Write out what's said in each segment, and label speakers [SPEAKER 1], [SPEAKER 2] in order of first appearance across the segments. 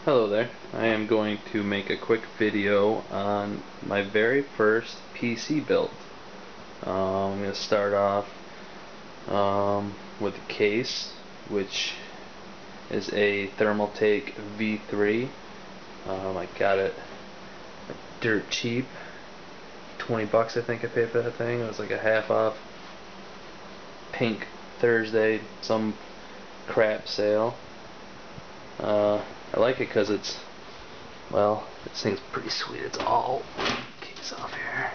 [SPEAKER 1] Hello there. I am going to make a quick video on my very first PC build. I'm going to start off with the case, which is a Thermaltake V3. I got it dirt cheap, 20 bucks I think I paid for that thing. It was like a half off Pink Thursday, some crap sale. I like it because it's, well, this thing's pretty sweet. It's all, case off here,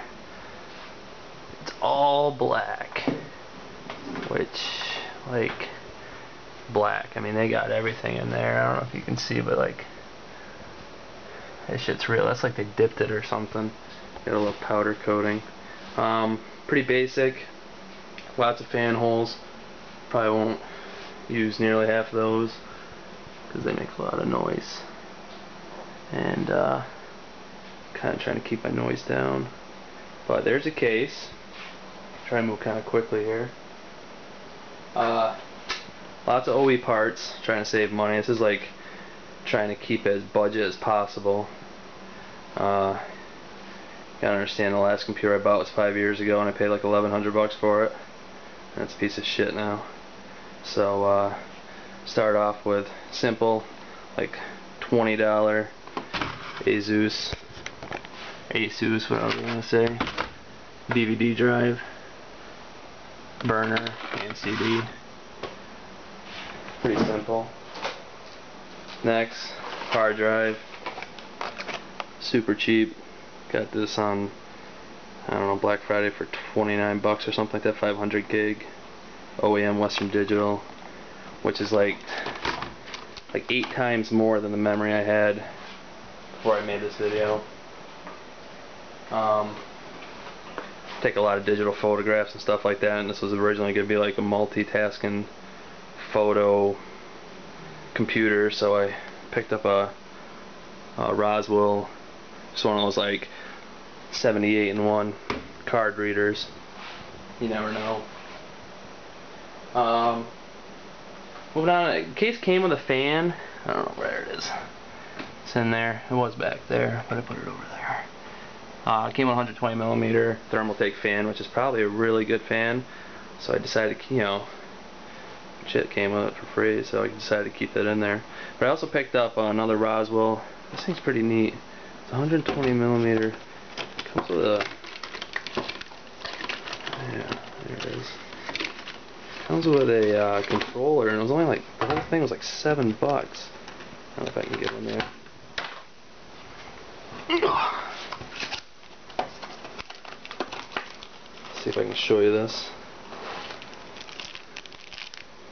[SPEAKER 1] it's all black, which, like, black, I mean, they got everything in there. I don't know if you can see, but like, this shit's real. That's like they dipped it or something. Got a little powder coating. Pretty basic, lots of fan holes. Probably won't use nearly half of those because they make a lot of noise, and kind of trying to keep my noise down. But there's a case. Try and move kind of quickly here. Lots of OE parts, trying to save money. This is like trying to keep as budget as possible. Gotta understand, the last computer I bought was 5 years ago and I paid like 1,100 bucks for it, and it's a piece of shit now. So start off with simple, like $20 Asus, whatever you want to say, DVD drive, burner, and CD. Pretty simple. Next, hard drive, super cheap. Got this on, I don't know, Black Friday for 29 bucks or something like that. 500 gig OEM Western Digital, which is like 8 times more than the memory I had before I made this video. Take a lot of digital photographs and stuff like that, and this was originally going to be like a multitasking photo computer, so I picked up a Rosewill, just one of those like 78-in-1 card readers. You never know. Moving on, the case came with a fan. I don't know where it is. It's in there. It was back there, but I put it over there. It came with a 120mm Thermaltake fan, which is probably a really good fan. So I decided to, shit came with it for free, so I decided to keep that in there. But I also picked up another Rosewill. This thing's pretty neat. It's 120mm. Comes with a, yeah, there it is. Comes with a controller, and it was only like, the whole thing was like 7 bucks. I don't know if I can get in there. See if I can show you this.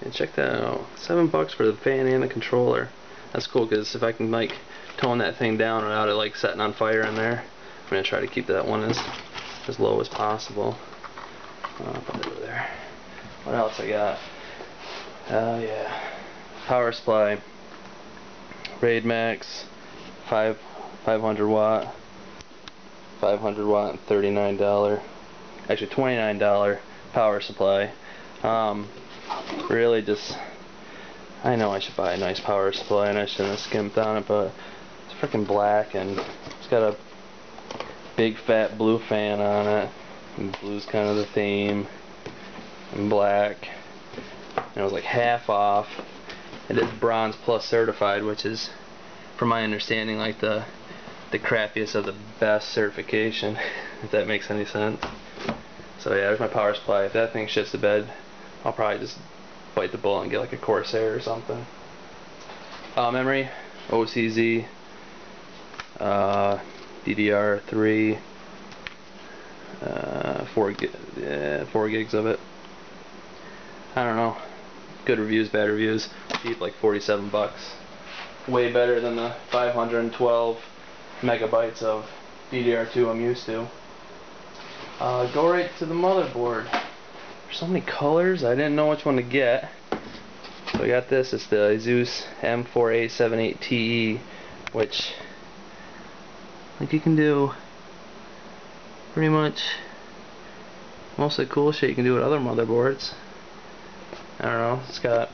[SPEAKER 1] And check that out. 7 bucks for the fan and the controller. That's cool, because if I can like tone that thing down without it like setting on fire in there, I'm gonna try to keep that one as low as possible. Put it over there. What else I got? Yeah, power supply, Raidmax, 500 watt, and $39, actually $29 power supply. Really just, I know I should buy a nice power supply and I shouldn't have skimped on it, but it's freaking black and it's got a big fat blue fan on it, and blue's kind of the theme, and black, and it was like half off. It is Bronze Plus certified, which is, from my understanding, like the crappiest of the best certification, if that makes any sense. So yeah, there's my power supply. If that thing shits the bed, I'll probably just bite the bullet and get like a Corsair or something. Memory, OCZ, DDR3, 4 gigs of it. I don't know. Good reviews, bad reviews. Cheap, like 47 bucks. Way better than the 512 megabytes of DDR2 I'm used to. Go right to the motherboard. There's so many colors, I didn't know which one to get. So I got this. It's the Asus M4878TE, which, like, you can do pretty much most of the cool shit you can do with other motherboards. I don't know, it's got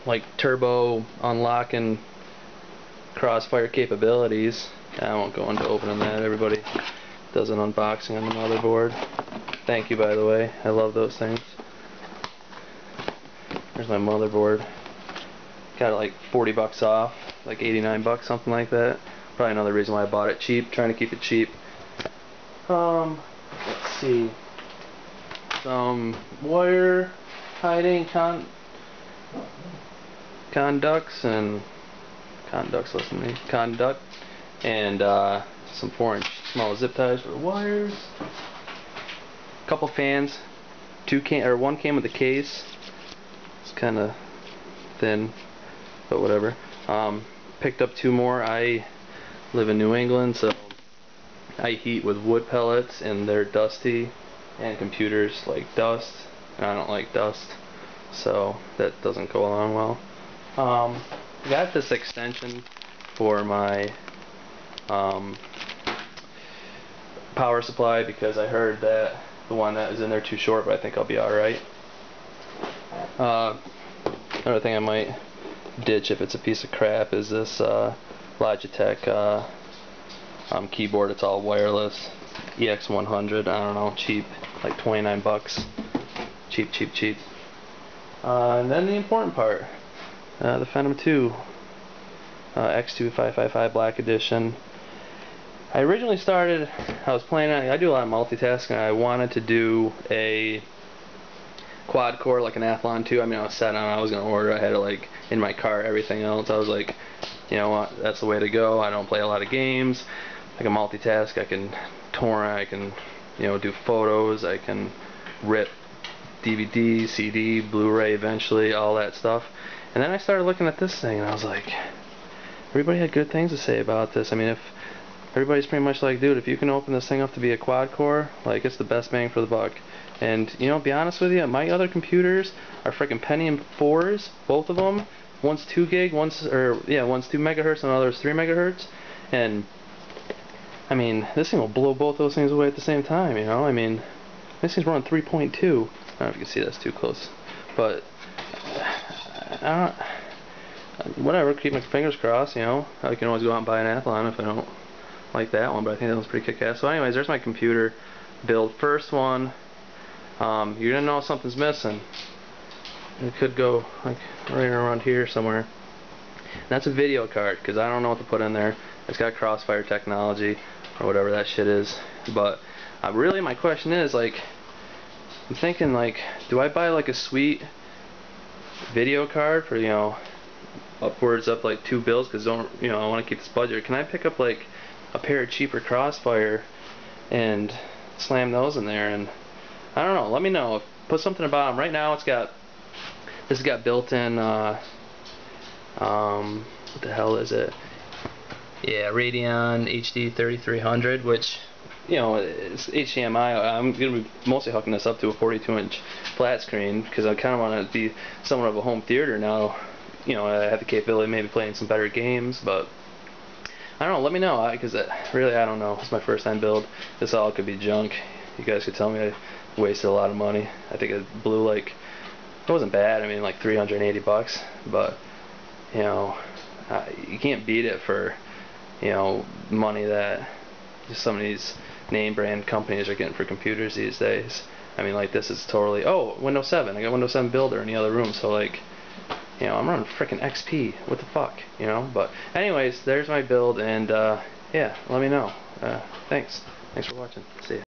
[SPEAKER 1] like turbo unlocking crossfire capabilities. I won't go into opening that. Everybody does an unboxing on the motherboard. Thank you, by the way. I love those things. There's my motherboard. Got it like 40 bucks off, like 89 bucks, something like that. Probably another reason why I bought it cheap, trying to keep it cheap. Let's see. Some wire hiding conducts, listen to me, conduct, and some 4-inch small zip ties for wires. A couple fans. One came with a case. It's kind of thin, but whatever. Picked up 2 more. I live in New England, so I heat with wood pellets, and they're dusty, and computers like dust, and I don't like dust, so that doesn't go along well. Got this extension for my power supply because I heard that the one that is in there too short, but I think I'll be alright. Another thing I might ditch if it's a piece of crap is this Logitech keyboard. It's all wireless, EX100. I don't know, cheap, like 29 bucks. Cheap. And then the important part, the Phenom 2 X2555 Black Edition. I originally started, I was playing, I do a lot of multitasking. I wanted to do a quad core like an Athlon 2. I mean, I was set on, I was going to order, I had it like in my car, everything else. I was like, you know what, that's the way to go. I don't play a lot of games. I can multitask, I can torrent, I can, you know, do photos, I can rip DVD, CD, Blu-ray eventually, all that stuff. And then I started looking at this thing and I was like, everybody had good things to say about this. I mean, if everybody's pretty much like, dude, if you can open this thing up to be a quad core, like, it's the best bang for the buck. And, you know, be honest with you, my other computers are freaking Pentium 4s, both of them. One's 2 gig, one's 2 megahertz, and the other's 3 megahertz. And I mean, this thing will blow both those things away at the same time, you know? I mean, this thing's running 3.2. I don't know if you can see, that's too close. But whatever, keep my fingers crossed, you know. I can always go out and buy an Athlon if I don't like that one, but I think that one's pretty kick-ass. So anyways, there's my computer build. First one, you're gonna know something's missing. It could go like right around here somewhere. And that's a video card, because I don't know what to put in there. It's got crossfire technology or whatever that shit is. But really my question is, like, I'm thinking, like, do I buy like a sweet video card for, you know, upwards up like $2 bills, because I want to keep this budget? Can I pick up like a pair of cheaper crossfire and slam those in there? And I don't know, let me know. Put something about them. Right now this has got built-in what the hell is it? Yeah, Radeon HD 3300, which, you know, it's HDMI. I'm going to be mostly hooking this up to a 42-inch flat screen because I kind of want to be somewhat of a home theater now. You know, I have the capability of maybe playing some better games, but I don't know, let me know, because really I don't know. It's my first time build. This all could be junk. You guys could tell me I wasted a lot of money. I think it blew like, it wasn't bad, I mean like 380 bucks, but you know, you can't beat it for, you know, money that just some of these name brand companies are getting for computers these days. I mean, like, this is totally, oh, Windows 7, I got Windows 7 Builder in the other room, so like, you know, I'm running frickin' XP, what the fuck, you know? But anyways, there's my build, and yeah, let me know. Thanks for watching, see ya.